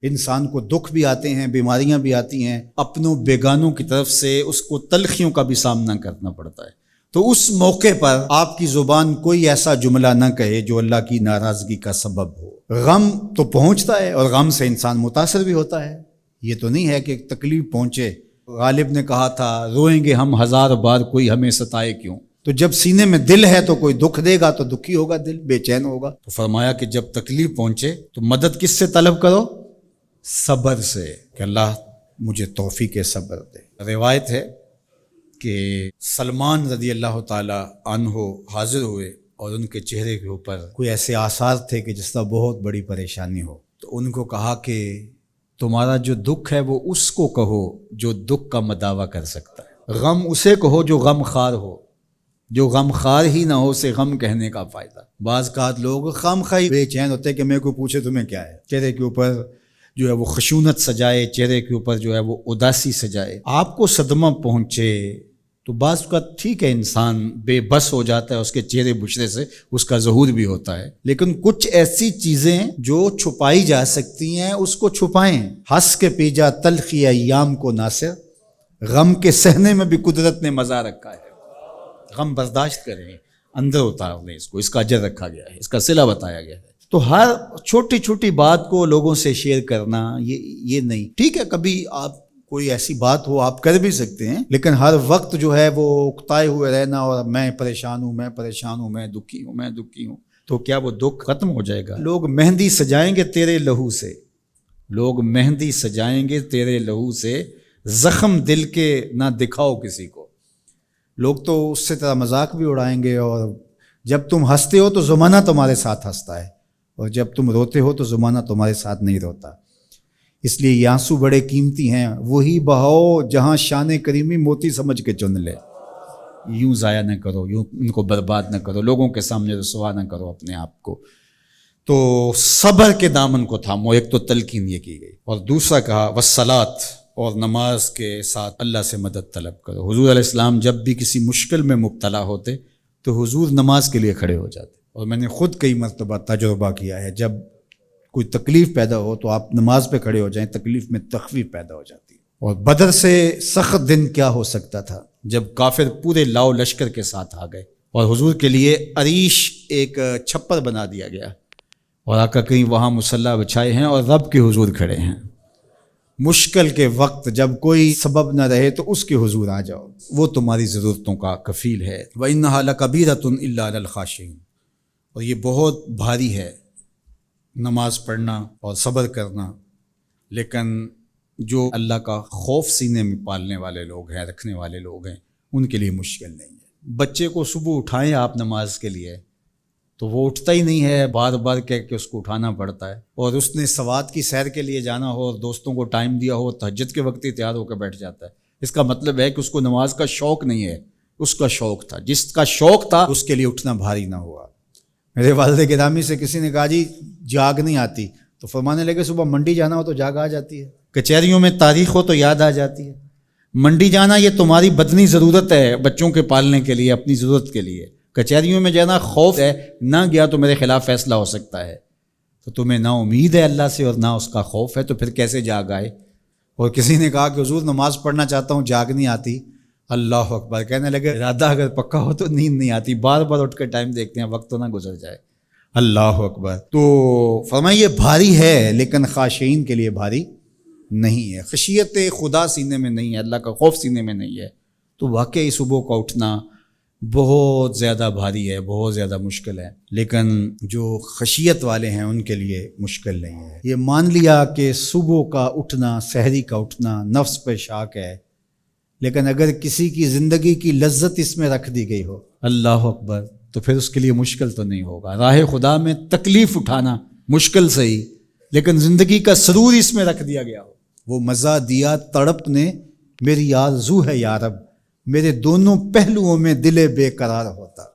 انسان کو دکھ بھی آتے ہیں، بیماریاں بھی آتی ہیں، اپنوں بیگانوں کی طرف سے اس کو تلخیوں کا بھی سامنا کرنا پڑتا ہے۔ تو اس موقع پر آپ کی زبان کوئی ایسا جملہ نہ کہے جو اللہ کی ناراضگی کا سبب ہو۔ غم تو پہنچتا ہے اور غم سے انسان متاثر بھی ہوتا ہے، یہ تو نہیں ہے کہ تکلیف پہنچے۔ غالب نے کہا تھا روئیں گے ہم ہزار بار کوئی ہمیں ستائے کیوں۔ تو جب سینے میں دل ہے تو کوئی دکھ دے گا تو دکھی ہوگا، دل بے چین ہوگا۔ تو فرمایا کہ جب تکلیف پہنچے تو مدد کس سے طلب کرو؟ صبر سے، کہ اللہ مجھے توفیق صبر دے۔ روایت ہے کہ سلمان رضی اللہ تعالی عنہ حاضر ہوئے اور ان کے چہرے کے اوپر کوئی ایسے آثار تھے کہ جس طرح بہت بڑی پریشانی ہو۔ تو ان کو کہا کہ تمہارا جو دکھ ہے وہ اس کو کہو جو دکھ کا مداوع کر سکتا ہے، غم اسے کہو جو غم خار ہو، جو غم خار ہی نہ ہو اسے غم کہنے کا فائدہ۔ بعض اوقات لوگ خام خواہ بے چین ہوتے کہ میرے کو پوچھے تمہیں کیا ہے، چہرے کے اوپر جو ہے وہ خشونت سجائے، چہرے کے اوپر جو ہے وہ اداسی سجائے۔ آپ کو صدمہ پہنچے تو بعض اوقات ٹھیک ہے، انسان بے بس ہو جاتا ہے، اس کے چہرے بچھڑے سے اس کا ظہور بھی ہوتا ہے، لیکن کچھ ایسی چیزیں جو چھپائی جا سکتی ہیں اس کو چھپائیں۔ ہنس کے پی جا تلخی ایام کو ناصر، غم کے سہنے میں بھی قدرت نے مزہ رکھا ہے۔ غم برداشت کریں، اندر اتار لیں اس کو، اس کا اجر رکھا گیا ہے، اس کا صلہ بتایا گیا ہے۔ تو ہر چھوٹی چھوٹی بات کو لوگوں سے شیئر کرنا یہ نہیں ٹھیک ہے، کبھی آپ کوئی ایسی بات ہو آپ کر بھی سکتے ہیں، لیکن ہر وقت جو ہے وہ اکتائے ہوئے رہنا اور میں پریشان ہوں، میں پریشان ہوں، میں دکھی ہوں، میں دکھی ہوں، تو کیا وہ دکھ ختم ہو جائے گا؟ لوگ مہندی سجائیں گے تیرے لہو سے، لوگ مہندی سجائیں گے تیرے لہو سے، زخم دل کے نہ دکھاؤ کسی کو۔ لوگ تو اس سے طرح مذاق بھی اڑائیں گے، اور جب تم ہنستے ہو تو زمانہ تمہارے ساتھ ہنستا ہے، اور جب تم روتے ہو تو زمانہ تمہارے ساتھ نہیں روتا۔ اس لیے یہ آنسو بڑے قیمتی ہیں، وہی بہاؤ جہاں شان کریمی موتی سمجھ کے چن لے۔ یوں ضائع نہ کرو، یوں ان کو برباد نہ کرو، لوگوں کے سامنے رسوا نہ کرو اپنے آپ کو۔ تو صبر کے دامن کو تھامو، ایک تو تلقین یہ کی گئی، اور دوسرا کہا والصلاۃ، اور نماز کے ساتھ اللہ سے مدد طلب کرو۔ حضور علیہ السلام جب بھی کسی مشکل میں مبتلا ہوتے تو حضور نماز کے لیے کھڑے ہو جاتے، اور میں نے خود کئی مرتبہ تجربہ کیا ہے، جب کوئی تکلیف پیدا ہو تو آپ نماز پہ کھڑے ہو جائیں، تکلیف میں تخفیف پیدا ہو جاتی ہے۔ اور بدر سے سخت دن کیا ہو سکتا تھا جب کافر پورے لاؤ لشکر کے ساتھ آ گئے، اور حضور کے لیے عریش ایک چھپر بنا دیا گیا، اور آقا کہیں وہاں مصلی بچھائے ہیں اور رب کے حضور کھڑے ہیں۔ مشکل کے وقت جب کوئی سبب نہ رہے تو اس کے حضور آ جاؤ، وہ تمہاری ضرورتوں کا کفیل ہے۔ وَإِنَّهَا لَكَبِيرَةٌ إِلَّا عَلَى الْخَاشِعِينَ، اور یہ بہت بھاری ہے نماز پڑھنا اور صبر کرنا، لیکن جو اللہ کا خوف سینے میں پالنے والے لوگ ہیں، رکھنے والے لوگ ہیں، ان کے لیے مشکل نہیں ہے۔ بچے کو صبح اٹھائیں آپ نماز کے لیے تو وہ اٹھتا ہی نہیں ہے، بار بار کہہ کے اس کو اٹھانا پڑتا ہے، اور اس نے سوات کی سیر کے لیے جانا ہو اور دوستوں کو ٹائم دیا ہو، تہجد کے وقت ہی تیار ہو کے بیٹھ جاتا ہے۔ اس کا مطلب ہے کہ اس کو نماز کا شوق نہیں ہے، اس کا شوق تھا، جس کا شوق تھا اس کے لیے اٹھنا بھاری نہ ہوا۔ میرے والد گرامی سے کسی نے کہا جی جاگ نہیں آتی، تو فرمانے لگے صبح منڈی جانا ہو تو جاگ آ جاتی ہے، کچہریوں میں تاریخ ہو تو یاد آ جاتی ہے۔ منڈی جانا یہ تمہاری بدنی ضرورت ہے، بچوں کے پالنے کے لیے، اپنی ضرورت کے لیے۔ کچہریوں میں جانا خوف ہے، نہ گیا تو میرے خلاف فیصلہ ہو سکتا ہے، تو تمہیں نہ امید ہے اللہ سے اور نہ اس کا خوف ہے، تو پھر کیسے جاگ آئے؟ اور کسی نے کہا کہ حضور نماز پڑھنا چاہتا ہوں، جاگ نہیں آتی۔ اللہ اکبر، کہنے لگے ارادہ اگر پکا ہو تو نیند نہیں آتی، بار بار اٹھ کے ٹائم دیکھتے ہیں وقت تو نہ گزر جائے۔ اللہ اکبر۔ تو فرمایا یہ بھاری ہے لیکن خاشعین کے لیے بھاری نہیں ہے، خشیت خدا سینے میں نہیں ہے، اللہ کا خوف سینے میں نہیں ہے، تو واقعی صبح کا اٹھنا بہت زیادہ بھاری ہے، بہت زیادہ مشکل ہے، لیکن جو خشیت والے ہیں ان کے لیے مشکل نہیں ہے۔ یہ مان لیا کہ صبح کا اٹھنا، سحری کا اٹھنا نفس پہ شاک ہے، لیکن اگر کسی کی زندگی کی لذت اس میں رکھ دی گئی ہو، اللہ اکبر، تو پھر اس کے لیے مشکل تو نہیں ہوگا۔ راہ خدا میں تکلیف اٹھانا مشکل صحیح، لیکن زندگی کا سرور اس میں رکھ دیا گیا ہو۔ وہ مزہ دیا تڑپ نے میری آرزو ہے یا رب، میرے دونوں پہلوؤں میں دل بے قرار ہوتا۔